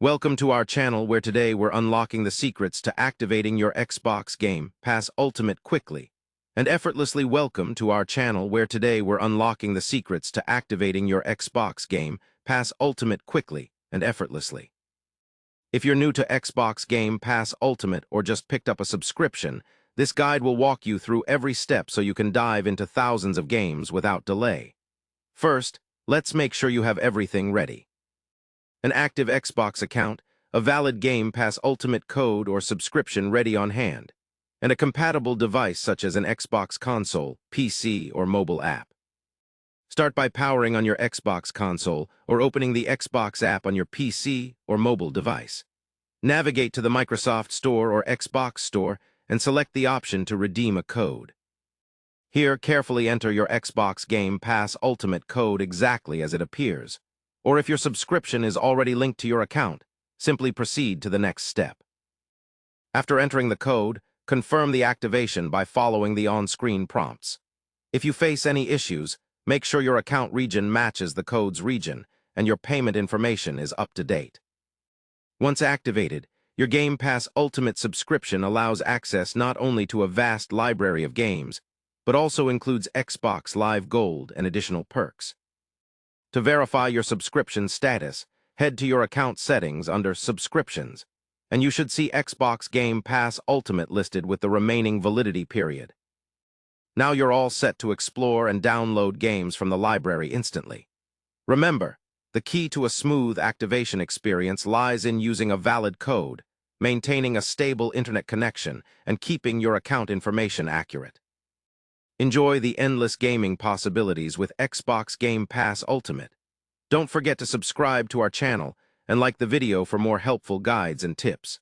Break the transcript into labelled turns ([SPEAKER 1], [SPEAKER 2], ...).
[SPEAKER 1] Welcome to our channel where today we're unlocking the secrets to activating your Xbox Game Pass Ultimate quickly. And effortlessly welcome to our channel where today we're unlocking the secrets to activating your Xbox Game Pass Ultimate quickly and effortlessly. If you're new to Xbox Game Pass Ultimate or just picked up a subscription, this guide will walk you through every step so you can dive into thousands of games without delay. First, let's make sure you have everything ready. An active Xbox account, a valid Game Pass Ultimate code or subscription ready on hand, and a compatible device such as an Xbox console, PC, or mobile app. Start by powering on your Xbox console or opening the Xbox app on your PC or mobile device. Navigate to the Microsoft Store or Xbox Store and select the option to redeem a code. Here, carefully enter your Xbox Game Pass Ultimate code exactly as it appears. Or if your subscription is already linked to your account, simply proceed to the next step. After entering the code, confirm the activation by following the on-screen prompts. If you face any issues, make sure your account region matches the code's region and your payment information is up to date. Once activated, your Game Pass Ultimate subscription allows access not only to a vast library of games, but also includes Xbox Live Gold and additional perks. To verify your subscription status, head to your account settings under Subscriptions, and you should see Xbox Game Pass Ultimate listed with the remaining validity period. Now you're all set to explore and download games from the library instantly. Remember, the key to a smooth activation experience lies in using a valid code, maintaining a stable internet connection, and keeping your account information accurate. Enjoy the endless gaming possibilities with Xbox Game Pass Ultimate. Don't forget to subscribe to our channel and like the video for more helpful guides and tips.